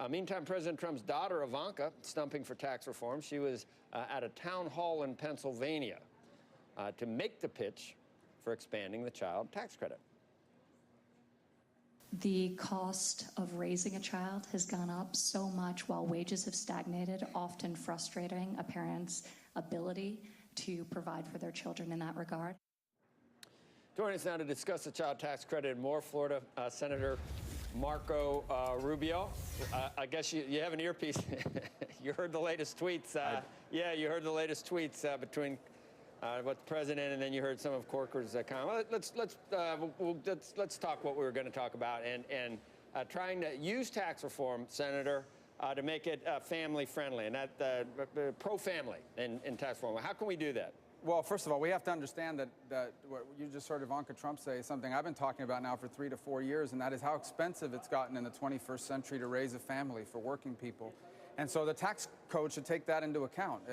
Meantime, President Trump's daughter, Ivanka, stumping for tax reform. She was at a town hall in Pennsylvania to make the pitch for expanding the child tax credit. The cost of raising a child has gone up so much while wages have stagnated, often frustrating a parent's ability to provide for their children in that regard. Joining us now to discuss the child tax credit and more, Florida Senator Marco Rubio. I guess you have an earpiece. You heard the latest tweets. Yeah, you heard the latest tweets between what the president and then you heard some of Corker's comment. Well, let's talk what we were going to talk about and trying to use tax reform, Senator, to make it family friendly and that pro-family in tax reform. How can we do that? Well, first of all, we have to understand that what you just heard Ivanka Trump say is something I've been talking about now for 3 to 4 years, and that is how expensive it's gotten in the 21st century to raise a family for working people. And so the tax code should take that into account.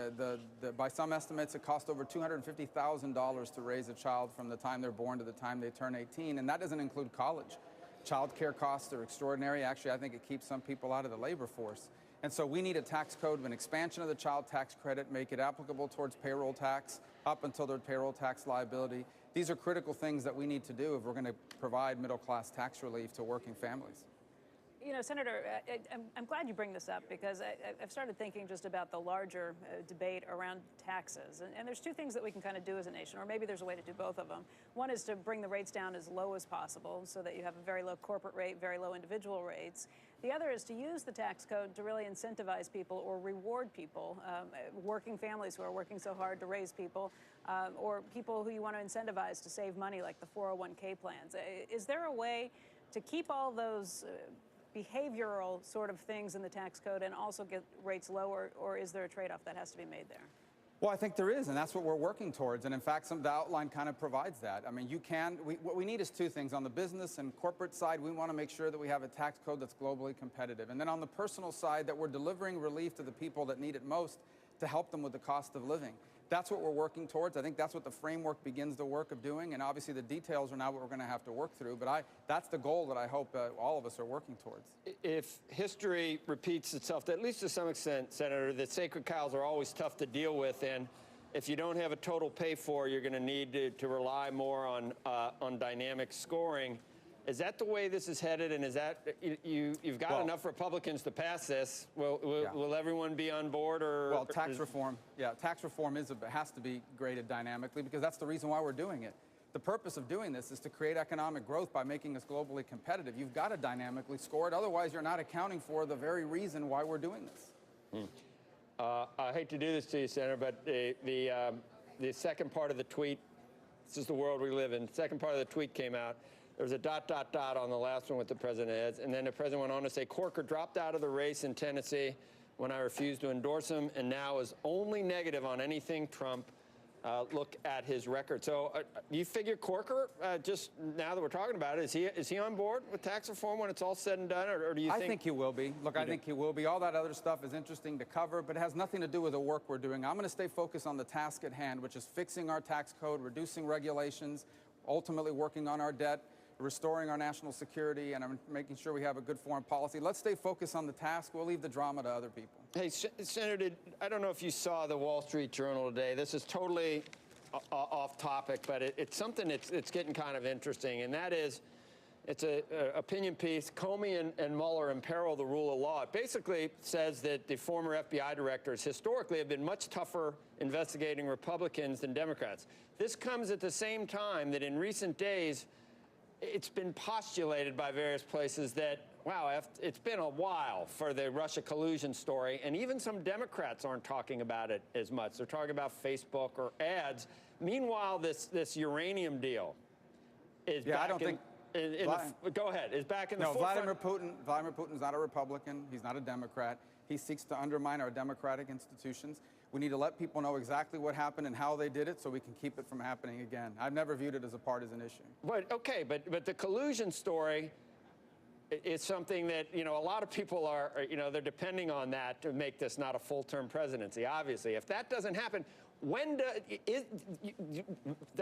By some estimates, it costs over $250,000 to raise a child from the time they're born to the time they turn 18, and that doesn't include college. Child care costs are extraordinary. Actually, I think it keeps some people out of the labor force. And so we need a tax code, an expansion of the child tax credit, make it applicable towards payroll tax, up until their payroll tax liability. These are critical things that we need to do if we're going to provide middle-class tax relief to working families. You know, Senator, I'm glad you bring this up because I've started thinking just about the larger debate around taxes. And there's two things that we can kind of do as a nation, or maybe there's a way to do both of them. One is to bring the rates down as low as possible so that you have a very low corporate rate, very low individual rates. The other is to use the tax code to really incentivize people or reward people, working families who are working so hard to raise people, or people who you want to incentivize to save money, like the 401k plans. Is there a way to keep all those behavioral sort of things in the tax code and also get rates lower, or is there a trade-off that has to be made there? Well, I think there is, and that's what we're working towards. And in fact, the outline kind of provides that. I mean, what we need is two things. On the business and corporate side, we want to make sure that we have a tax code that's globally competitive. And then on the personal side, that we're delivering relief to the people that need it most to help them with the cost of living. That's what we're working towards. I think that's what the framework begins the work of doing. And obviously the details are now what we're going to have to work through. But that's the goal that I hope all of us are working towards. If History repeats itself, at least to some extent, Senator, the sacred cows are always tough to deal with. And if you don't have a total pay for, you're going to need to rely more on dynamic scoring. Is that the way this is headed? And is that you've got enough Republicans to pass this? Will everyone be on board? Or well, tax reform. Yeah, tax reform has to be graded dynamically because that's the reason why we're doing it. The purpose of doing this is to create economic growth by making us globally competitive. You've got to dynamically score it. Otherwise, you're not accounting for the very reason why we're doing this. I hate to do this to you, Senator, but the second part of the tweet, this is the world we live in, the second part of the tweet came out. There was a ... on the last one with the president heads, and then the president went on to say, Corker dropped out of the race in Tennessee when I refused to endorse him, and now is only negative on anything Trump. Look at his record. So do you figure Corker, just now that we're talking about it, is he on board with tax reform when it's all said and done, or do you think? I think he will be. Look, I think he will be. All that other stuff is interesting to cover, but it has nothing to do with the work we're doing. I'm going to stay focused on the task at hand, which is fixing our tax code, reducing regulations, ultimately working on our debt, restoring our national security, and I'm making sure we have a good foreign policy. Let's stay focused on the task. We'll leave the drama to other people. Hey, Senator, I don't know if you saw the Wall Street Journal today. This is totally off topic, but it's something that's getting kind of interesting, and that is, it's an opinion piece, Comey and Mueller imperil the rule of law. It basically says that the former FBI directors historically have been much tougher investigating Republicans than Democrats. This comes at the same time that in recent days, it's been postulated by various places that, wow, it's been a while for the Russia collusion story, and even some Democrats aren't talking about it as much. They're talking about Facebook or ads. Meanwhile, this uranium deal is back. I don't think. Go ahead. Is back in the forefront. Vladimir Putin's not a Republican. He's not a Democrat. He seeks to undermine our democratic institutions. We need to let people know exactly what happened and how they did it so we can keep it from happening again. I've never viewed it as a partisan issue. But okay, but the collusion story is something that, a lot of people are, they're depending on that to make this not a full-term presidency, obviously. If that doesn't happen, The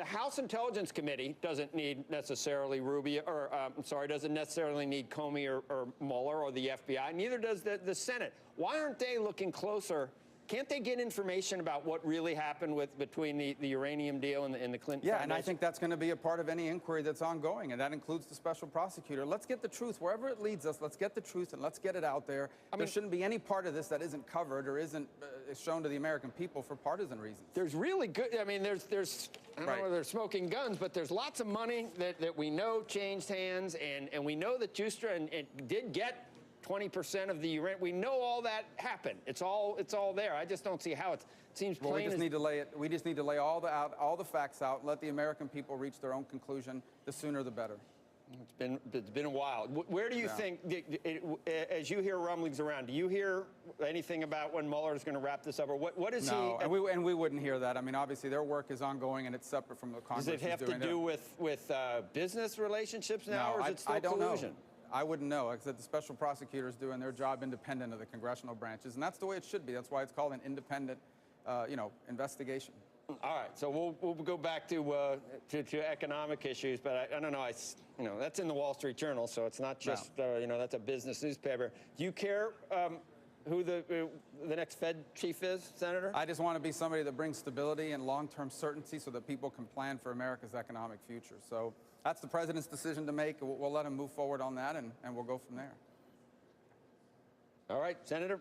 House Intelligence Committee doesn't need necessarily Rubio, or doesn't necessarily need Comey or Mueller or the FBI. Neither does the Senate. Why aren't they looking closer? Can't they get information about what really happened between the uranium deal and the Clinton Yeah, Foundation? and I think that's going to be a part of any inquiry that's ongoing, and that includes the special prosecutor. Let's get the truth. Wherever it leads us, let's get the truth and let's get it out there. There shouldn't be any part of this that isn't covered or isn't shown to the American people for partisan reasons. There's really good, I mean, there's I don't know whether they're smoking guns, but there's lots of money that we know changed hands, and we know that Justra and did get 20% of the uranium. We know all that happened. It's all there. I just don't see how it seems plain. Well, we just need to lay all the facts out, let the American people reach their own conclusion. The sooner the better. It's been a while. Where do you think, as you hear rumblings around, do you hear anything about when Mueller is going to wrap this up, or what is he? No, and we wouldn't hear that. I mean, obviously their work is ongoing and it's separate from the Congress. Does it have to do with business relationships now, or is it still I don't collusion? know. I wouldn't know, except the special prosecutors doing their job independent of the congressional branches, and that's the way it should be. That's why it's called an independent, investigation. All right, so we'll go back to economic issues, but I don't know. That's in the Wall Street Journal, so it's not just that's a business newspaper. Do you care who the next Fed chief is, Senator? I just want to be somebody that brings stability and long-term certainty so that people can plan for America's economic future. So that's the president's decision to make. We'll let him move forward on that, and we'll go from there. All right, Senator.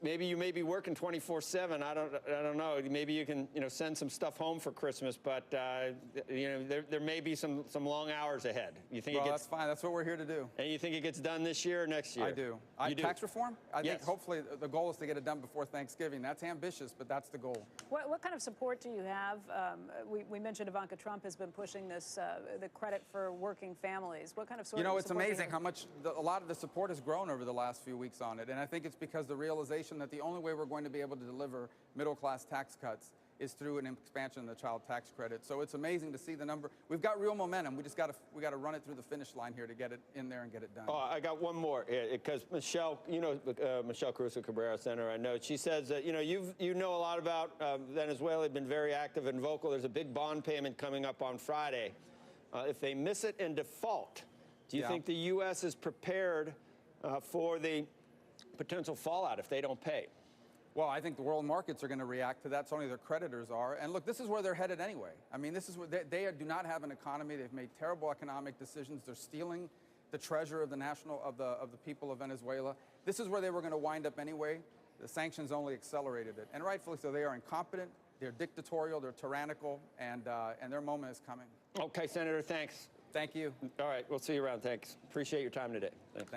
Maybe you may be working 24/7. I don't know. Maybe you can send some stuff home for Christmas, but there may be some long hours ahead. You think? Well, that's fine. That's what we're here to do. And you think it gets done this year or next year? I do. You do? Tax reform? I Yes. think hopefully the goal is to get it done before Thanksgiving. That's ambitious, but that's the goal. What kind of support do you have? We mentioned Ivanka Trump has been pushing this, the credit for working families. What kind of support? It's amazing how much a lot of the support has grown over the last few weeks on it, and I think it's because the realization that the only way we're going to be able to deliver middle-class tax cuts is through an expansion of the child tax credit. So it's amazing to see the number. We've got real momentum. We got to run it through the finish line here to get it in there and get it done. Oh, I got one more, because Michelle, Michelle Caruso Cabrera, Senator, I know. She says that you know a lot about Venezuela. They've been very active and vocal. There's a big bond payment coming up on Friday. If they miss it and default, do you think the U.S. is prepared for the potential fallout if they don't pay? Well, I think the world markets are going to react to that. So only their creditors are. And look, this is where they're headed anyway. I mean, this is where they do not have an economy. They've made terrible economic decisions. They're stealing the treasure of the people of Venezuela. This is where they were going to wind up anyway. The sanctions only accelerated it, and rightfully so. They are incompetent. They're dictatorial. They're tyrannical, and their moment is coming. Okay, Senator. Thanks. Thank you. All right, we'll see you around. Thanks. Appreciate your time today. Thanks.